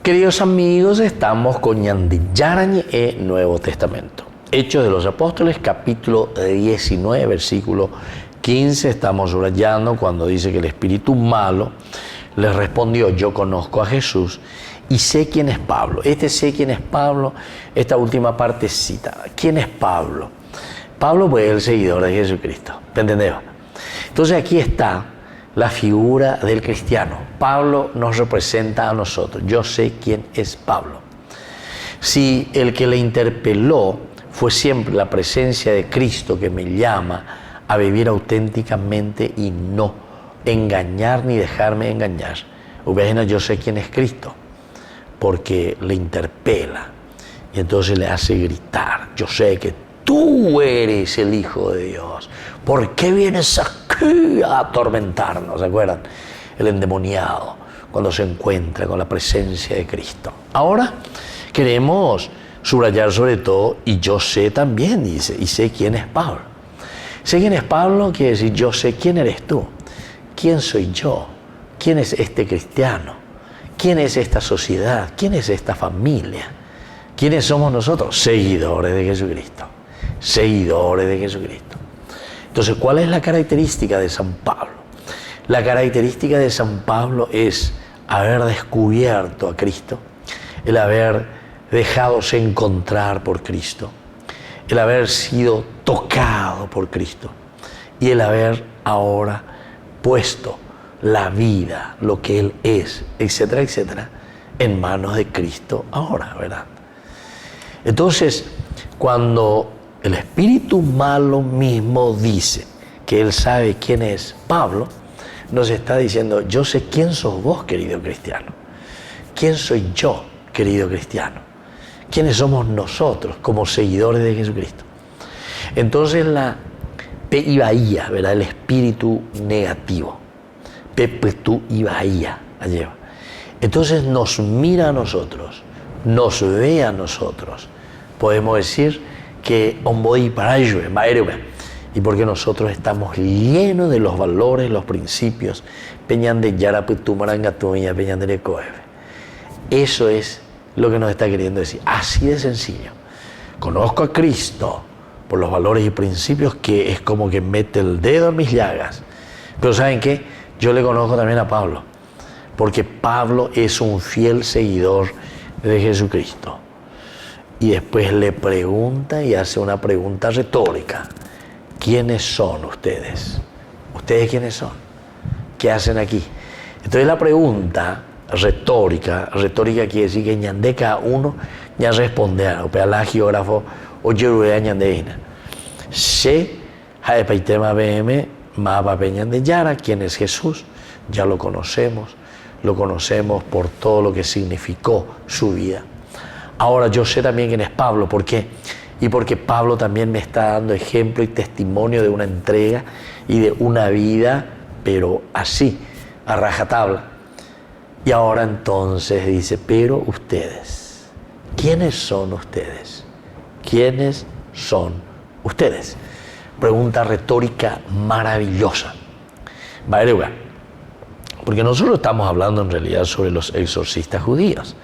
Queridos amigos, estamos con Ñande Yarañe en Nuevo Testamento. Hechos de los Apóstoles, capítulo 19, versículo 15. Estamos subrayando cuando dice que el espíritu malo le respondió: yo conozco a Jesús y sé quién es Pablo. Sé quién es Pablo, esta última parte cita. ¿Quién es Pablo? Pablo pues es el seguidor de Jesucristo. ¿Me entendés? Entonces aquí está la figura del cristiano. Pablo nos representa a nosotros. Yo sé quién es Pablo. Si el que le interpeló fue siempre la presencia de Cristo que me llama a vivir auténticamente y no engañar ni dejarme engañar, yo sé quién es Cristo, porque le interpela y entonces le hace gritar: yo sé que tú eres el Hijo de Dios. ¿Por qué vienes aquí a atormentarnos? ¿Se acuerdan? El endemoniado, cuando se encuentra con la presencia de Cristo. Ahora queremos subrayar sobre todo, y yo sé también, dice, y sé quién es Pablo. Sé quién es Pablo quiere decir: yo sé quién eres tú. ¿Quién soy yo? ¿Quién es este cristiano? ¿Quién es esta sociedad? ¿Quién es esta familia? ¿Quiénes somos nosotros? Seguidores de Jesucristo. Seguidores de Jesucristo. Entonces, ¿cuál es la característica de San Pablo? La característica de San Pablo es haber descubierto a Cristo, el haber dejados encontrar por Cristo, el haber sido tocado por Cristo y el haber ahora puesto la vida, lo que Él es, etcétera, etcétera, en manos de Cristo ahora, ¿verdad? Entonces, cuando el espíritu malo mismo dice que él sabe quién es Pablo, nos está diciendo: yo sé quién sos vos, querido cristiano. ¿Quién soy yo, querido cristiano? ¿Quiénes somos nosotros como seguidores de Jesucristo? Entonces la P-I-Bahía, ¿verdad? El espíritu negativo. P-P-Tú y Bahía, la lleva. Entonces nos mira a nosotros, nos ve a nosotros. Podemos decir que y porque nosotros estamos llenos de los valores, los principios. Eso es lo que nos está queriendo decir. Así de sencillo. Conozco a Cristo por los valores y principios, que es como que mete el dedo en mis llagas. Pero ¿saben qué? Yo le conozco también a Pablo, porque Pablo es un fiel seguidor de Jesucristo. Y después le pregunta y hace una pregunta retórica: ¿quiénes son ustedes? ¿Ustedes quiénes son? ¿Qué hacen aquí? Entonces la pregunta retórica quiere decir que ñande cada uno ya responde a la geógrafo o yo ñandeina. Se jae paitema bm mapa peñande yara, ¿quién es Jesús? Ya lo conocemos por todo lo que significó su vida. Ahora yo sé también quién es Pablo. ¿Por qué? Y porque Pablo también me está dando ejemplo y testimonio de una entrega y de una vida, pero así, a rajatabla. Y ahora entonces dice: pero ustedes, ¿quiénes son ustedes? ¿Quiénes son ustedes? Pregunta retórica maravillosa. Porque nosotros estamos hablando en realidad sobre los exorcistas judíos.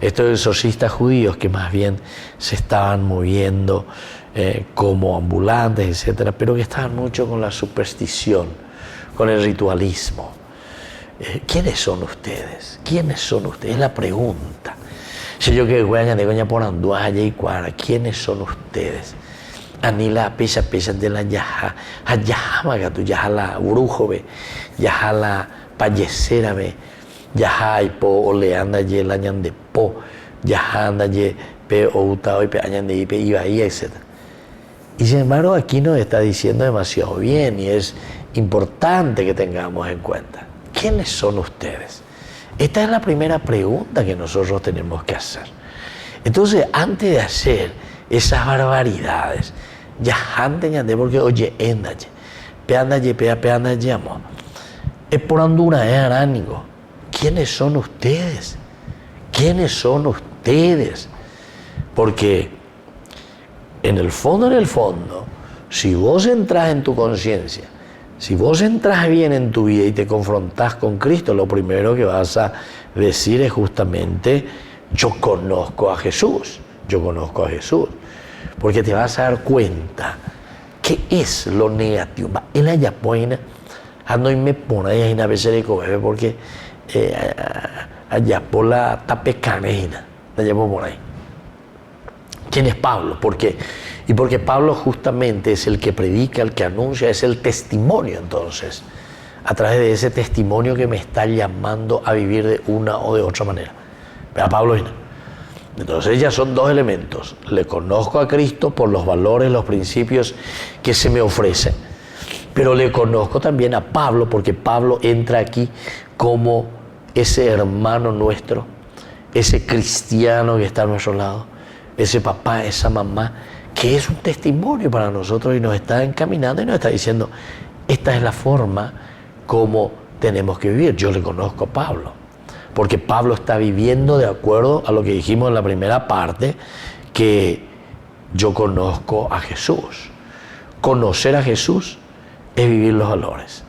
Estos exorcistas judíos que más bien se estaban moviendo como ambulantes, etcétera, pero que estaban mucho con la superstición, con el ritualismo. ¿Quiénes son ustedes? ¿Quiénes son ustedes? Es la pregunta. Si yo que voy a añadir coña por anduaya y cuara, ¿quiénes son ustedes? Anila pesa de la yaja, a yaja magatu, yaja la brujo ve, yaja la payesera ve, yaja y po oleanda ye la ñande po, yaja anda ye pe outao y pe añande y pe ibaía, etc. Y sin embargo aquí nos está diciendo demasiado bien y es importante que tengamos en cuenta. ¿Quiénes son ustedes? Esta es la primera pregunta que nosotros tenemos que hacer. Entonces, antes de hacer esas barbaridades, ya antes de porque oye, endaye, peandaye, peandaye, amor. Es por andura, aránigo. ¿Quiénes son ustedes? ¿Quiénes son ustedes? Porque en el fondo, si vos entras en tu conciencia, si vos entras bien en tu vida y te confrontás con Cristo, lo primero que vas a decir es justamente, yo conozco a Jesús, yo conozco a Jesús. Porque te vas a dar cuenta qué es lo negativo. Él allá pone, ando y me pone ahí a veces de coger, porque allá por la tapecanejina, allá por ahí. ¿Quién es Pablo? ¿Por qué? Y porque Pablo justamente es el que predica, el que anuncia, es el testimonio entonces, a través de ese testimonio que me está llamando a vivir de una o de otra manera. Pero Pablo viene. Entonces ya son dos elementos. Le conozco a Cristo por los valores, los principios que se me ofrecen. Pero le conozco también a Pablo porque Pablo entra aquí como ese hermano nuestro, ese cristiano que está a nuestro lado, ese papá, esa mamá, que es un testimonio para nosotros y nos está encaminando y nos está diciendo, esta es la forma como tenemos que vivir. Yo le conozco a Pablo, porque Pablo está viviendo de acuerdo a lo que dijimos en la primera parte, que yo conozco a Jesús. Conocer a Jesús es vivir los valores.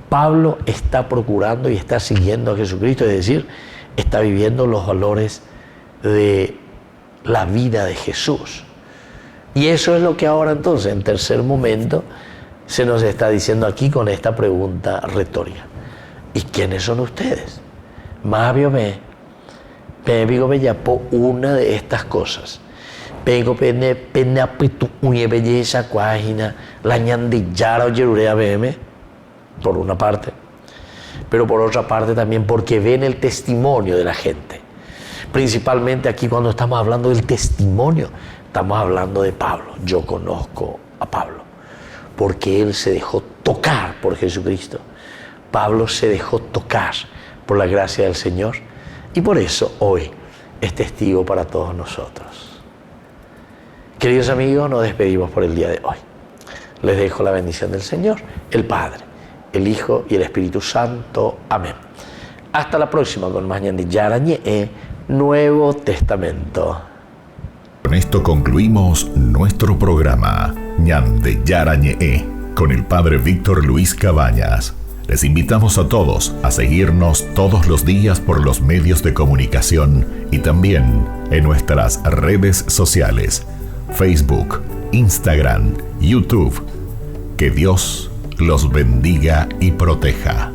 Pablo está procurando y está siguiendo a Jesucristo, es decir, está viviendo los valores de la vida de Jesús. Y eso es lo que ahora entonces, en tercer momento, se nos está diciendo aquí con esta pregunta retórica. ¿Y quiénes son ustedes? Más bien me digo por una de estas cosas. Pego pene apitu uñe belleza cuágina la ñandillara o yerurea bm, por una parte, pero por otra parte también porque ven el testimonio de la gente. Principalmente aquí cuando estamos hablando del testimonio, estamos hablando de Pablo. Yo conozco a Pablo porque él se dejó tocar por Jesucristo. Pablo se dejó tocar por la gracia del Señor y por eso hoy es testigo para todos nosotros. Queridos amigos, nos despedimos por el día de hoy. Les dejo la bendición del Señor, el Padre, el Hijo y el Espíritu Santo. Amén. Hasta la próxima con más Ñandillara Ñe, Nuevo Testamento. Con esto concluimos nuestro programa Ñandillara Ñe con el Padre Víctor Luis Cabañas. Les invitamos a todos a seguirnos todos los días por los medios de comunicación y también en nuestras redes sociales, Facebook, Instagram, YouTube. Que Dios los bendiga y proteja.